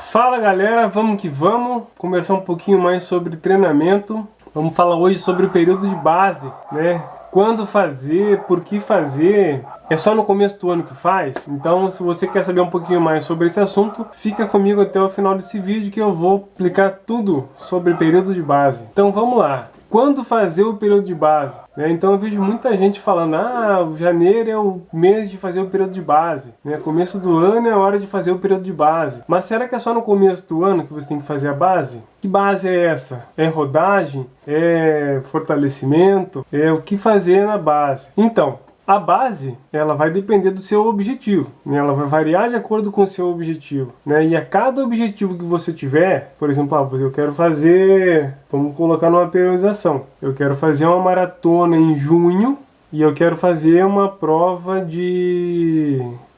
Fala galera, vamos que vamos conversar um pouquinho mais sobre treinamento. Vamos falar hoje sobre o período de base, né? Quando fazer, por que fazer, é só no começo do ano que faz? Então, se você quer saber um pouquinho mais sobre esse assunto, fica comigo até o final desse vídeo que eu vou explicar tudo sobre o período de base. Então vamos lá. Quando fazer o período de base? Então eu vejo muita gente falando, janeiro é o mês de fazer o período de base, começo do ano é a hora de fazer o período de base. Mas será que é só no começo do ano que você tem que fazer a base? Que base é essa? É rodagem? É fortalecimento? É o que fazer na base? Então, a base, ela vai depender do seu objetivo, ela vai variar de acordo com o seu objetivo, E a cada objetivo que você tiver, por exemplo, eu quero fazer, vamos colocar numa periodização, eu quero fazer uma maratona em junho e eu quero fazer uma prova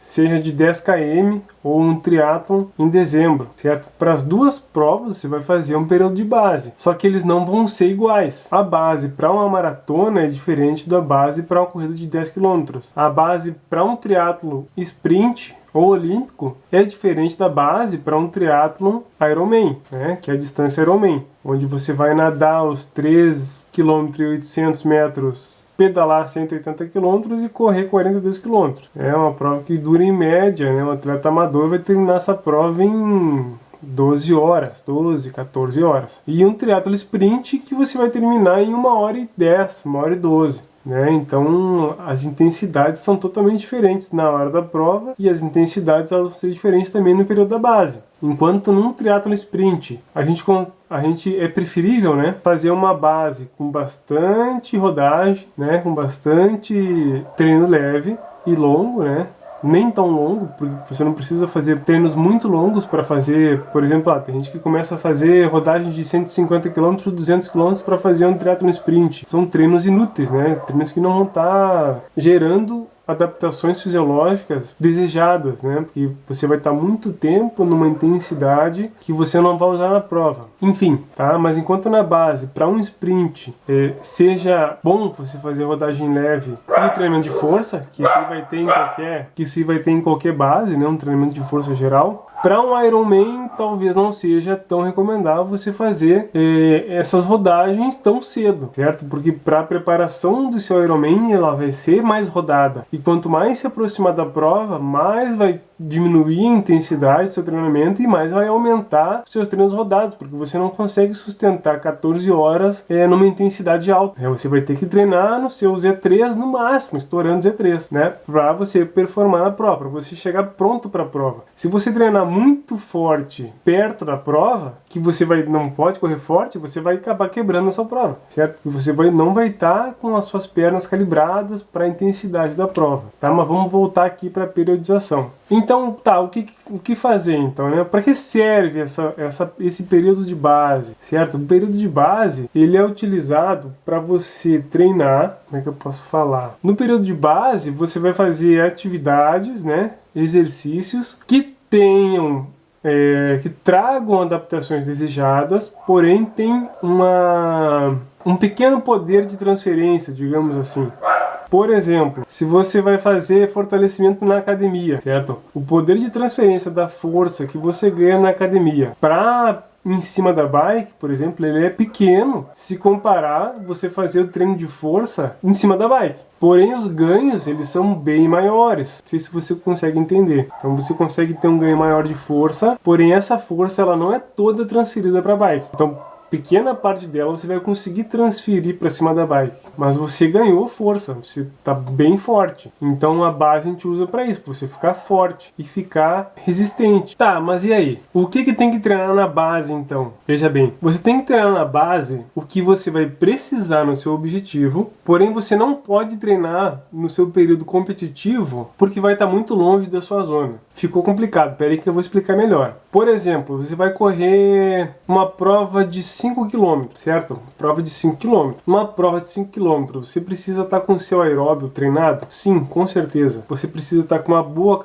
seja de 10 km ou um triatlon em dezembro, certo? Para as duas provas você vai fazer um período de base, só que eles não vão ser iguais. A base para uma maratona é diferente da base para uma corrida de 10 km. A base para um triatlon sprint ou olímpico é diferente da base para um triatlon Ironman, que é a distância Ironman, onde você vai nadar os 3 km e 800 metros, pedalar 180 km e correr 42 km. É uma prova que dura em média, um atleta amador vai terminar essa prova em 12 horas, 12, 14 horas. E um triatlo sprint que você vai terminar em 1h10, 1h12. Então as intensidades são totalmente diferentes na hora da prova e as intensidades elas vão ser diferentes também no período da base. Enquanto num triatlon sprint a gente é preferível fazer uma base com bastante rodagem, com bastante treino leve e longo, nem tão longo, porque você não precisa fazer treinos muito longos para fazer, por exemplo, tem gente que começa a fazer rodagens de 150 km, 200 km para fazer um triatlon sprint. São treinos inúteis, treinos que não vão estar gerando adaptações fisiológicas desejadas, porque você vai estar muito tempo numa intensidade que você não vai usar na prova. Enfim, mas enquanto na base, para um sprint, seja bom você fazer rodagem leve e treinamento de força, que isso vai ter em qualquer base, um treinamento de força geral. Para um Ironman, talvez não seja tão recomendável você fazer essas rodagens tão cedo, certo? Porque para a preparação do seu Ironman, ela vai ser mais rodada. E quanto mais se aproximar da prova, mais vai diminuir a intensidade do seu treinamento e mais vai aumentar os seus treinos rodados, porque você não consegue sustentar 14 horas numa intensidade alta. Você vai ter que treinar no seu Z3 no máximo, estourando Z3, para você performar na prova, para você chegar pronto para a prova. Se você treinar muito forte perto da prova, que você não pode correr forte, você vai acabar quebrando a sua prova, certo? Porque você não vai estar com as suas pernas calibradas para a intensidade da prova, Mas vamos voltar aqui para a periodização. Então, o que fazer então, Para que serve esse período de base, certo? O período de base, ele é utilizado para você treinar, como é que eu posso falar? No período de base, você vai fazer atividades, exercícios que tragam adaptações desejadas, porém tem um pequeno poder de transferência, digamos assim. Por exemplo, se você vai fazer fortalecimento na academia, certo? O poder de transferência da força que você ganha na academia para em cima da bike, por exemplo, ele é pequeno se comparar você fazer o treino de força em cima da bike. Porém, os ganhos, eles são bem maiores. Não sei se você consegue entender. Então, você consegue ter um ganho maior de força, porém, essa força ela não é toda transferida para a bike. Então, pequena parte dela você vai conseguir transferir para cima da bike, mas você ganhou força, você está bem forte. Então a base a gente usa para isso, para você ficar forte e ficar resistente. Mas e aí? O que tem que treinar na base então? Veja bem, você tem que treinar na base o que você vai precisar no seu objetivo, porém você não pode treinar no seu período competitivo porque vai estar muito longe da sua zona. Ficou complicado, peraí que eu vou explicar melhor. Por exemplo, você vai correr uma prova de 5 quilômetros, certo? Prova de 5 quilômetros. Uma prova de 5 quilômetros, você precisa estar com o seu aeróbio treinado? Sim, com certeza. Você precisa estar com uma boa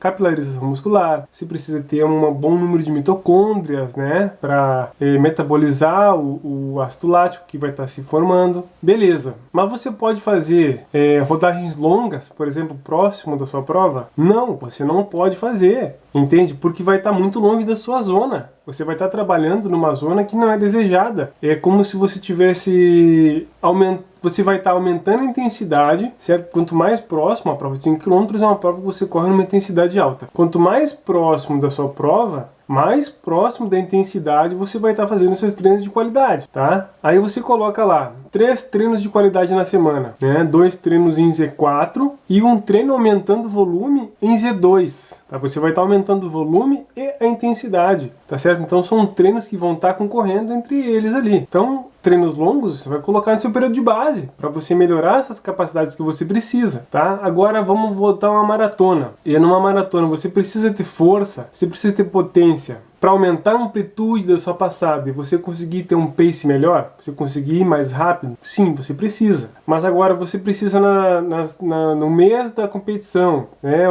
capilarização muscular, você precisa ter um bom número de mitocôndrias, né? Para metabolizar o ácido lático que vai estar se formando. Beleza. Mas você pode fazer rodagens longas, por exemplo, próximo da sua prova? Não, você não pode fazer. Entende? Porque vai estar muito longe da sua zona. Você vai estar trabalhando numa zona que não é desejada. É como se você tivesse você vai estar aumentando a intensidade, certo? Quanto mais próximo, a prova de 5 km é uma prova que você corre numa intensidade alta. Quanto mais próximo da sua prova, mais próximo da intensidade você vai estar fazendo seus treinos de qualidade, tá? Aí você coloca lá 3 treinos de qualidade na semana, né? 2 treinos em Z4 e um treino aumentando o volume em Z2, tá? Você vai estar aumentando o volume e a intensidade, tá certo? Então são treinos que vão estar concorrendo entre eles ali. Então, treinos longos você vai colocar no seu período de base para você melhorar essas capacidades que você precisa, tá? Agora vamos voltar a uma maratona. E numa maratona você precisa ter força, você precisa ter potência para aumentar a amplitude da sua passada e você conseguir ter um pace melhor, você conseguir ir mais rápido. Sim, você precisa. Mas agora você precisa no mês da competição, né?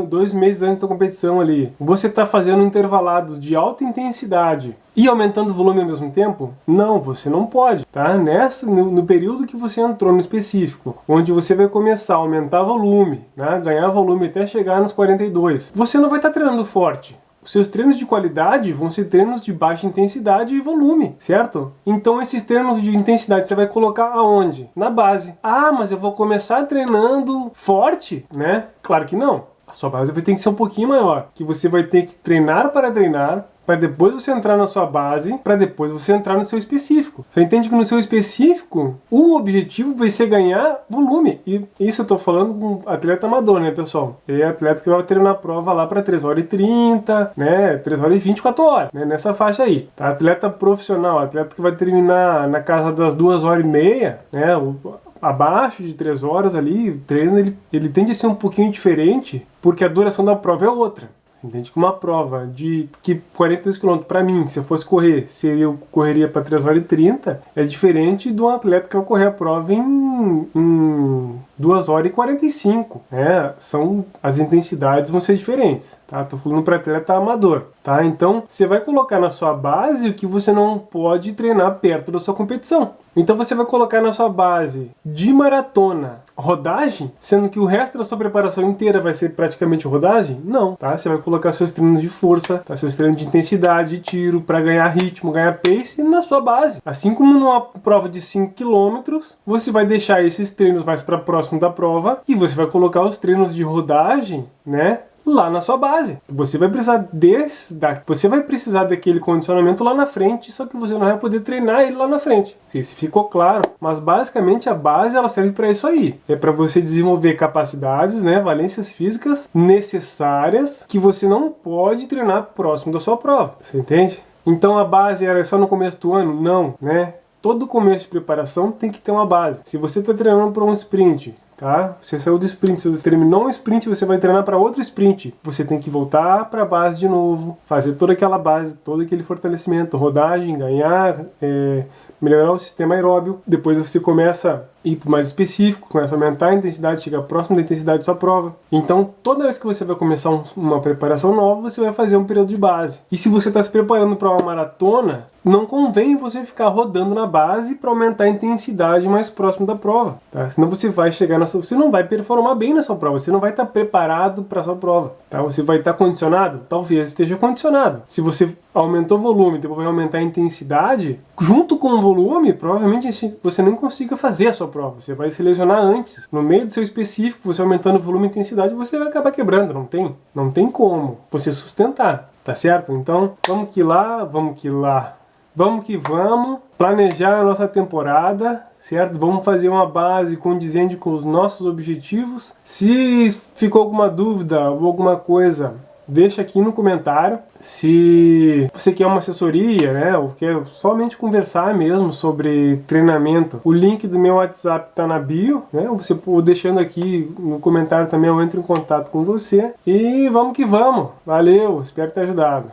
2 meses antes da competição ali. Você está fazendo intervalados de alta intensidade e aumentando o volume ao mesmo tempo? Não, você não pode, tá? No período que você entrou no específico, onde você vai começar a aumentar volume, né? Ganhar volume até chegar nos 42, você não vai estar treinando forte. Os seus treinos de qualidade vão ser treinos de baixa intensidade e volume, certo? Então esses treinos de intensidade você vai colocar aonde? Na base. Ah, mas eu vou começar treinando forte, né? Claro que não. A sua base vai ter que ser um pouquinho maior, que você vai ter que treinar, para depois você entrar na sua base, para depois você entrar no seu específico. Você entende que no seu específico, o objetivo vai ser ganhar volume. E isso eu tô falando com atleta amador, né, pessoal? É atleta que vai treinar a prova lá para 3h30, né, 3h20, 4 horas, né, nessa faixa aí. Tá? Atleta profissional, atleta que vai terminar na casa das 2h30, né, abaixo de 3 horas ali, o treino ele tende a ser um pouquinho diferente, porque a duração da prova é outra. Entende que uma prova de 42 km para mim, se eu fosse correr, eu correria para 3h30, é diferente de um atleta que vai correr a prova em 2h45, né? As intensidades vão ser diferentes, tá? Tô falando para atleta amador, tá? Então, você vai colocar na sua base o que você não pode treinar perto da sua competição. Então você vai colocar na sua base de maratona rodagem, sendo que o resto da sua preparação inteira vai ser praticamente rodagem? Não, tá? Você vai colocar seus treinos de força, tá? Seus treinos de intensidade, de tiro, para ganhar ritmo, ganhar pace na sua base. Assim como numa prova de 5 km, você vai deixar esses treinos mais para próximo da prova e você vai colocar os treinos de rodagem, né, lá na sua base. Você vai precisar daquele condicionamento lá na frente, só que você não vai poder treinar ele lá na frente. Se ficou claro. Mas basicamente a base ela serve para isso aí. É para você desenvolver capacidades, né, valências físicas necessárias que você não pode treinar próximo da sua prova. Você entende? Então a base era só no começo do ano? Não, né? Todo começo de preparação tem que ter uma base. Se você está treinando para um sprint, tá? Você saiu do sprint, se você terminou um sprint, você vai treinar para outro sprint. Você tem que voltar para a base de novo, fazer toda aquela base, todo aquele fortalecimento, rodagem, ganhar, melhorar o sistema aeróbio. Depois você começa a ir para o mais específico, começa a aumentar a intensidade, chega próximo da intensidade da sua prova. Então, toda vez que você vai começar uma preparação nova, você vai fazer um período de base. E se você está se preparando para uma maratona, não convém você ficar rodando na base para aumentar a intensidade mais próximo da prova, tá? Senão você vai chegar você não vai performar bem na sua prova, você não vai estar preparado para a sua prova, tá? Você vai estar condicionado? Talvez esteja condicionado. Se você aumentou o volume, depois vai aumentar a intensidade, junto com o volume, provavelmente você nem consiga fazer a sua prova. Você vai se lesionar antes. No meio do seu específico, você aumentando o volume e intensidade, você vai acabar quebrando. Não tem como você sustentar, tá certo? Então, vamos que vamos planejar a nossa temporada, certo? Vamos fazer uma base condizente com os nossos objetivos. Se ficou alguma dúvida ou alguma coisa, deixa aqui no comentário. Se você quer uma assessoria, né, ou quer somente conversar mesmo sobre treinamento, o link do meu WhatsApp está na bio, né? Você deixando aqui no comentário também, eu entro em contato com você. E vamos que vamos. Valeu, espero ter ajudado.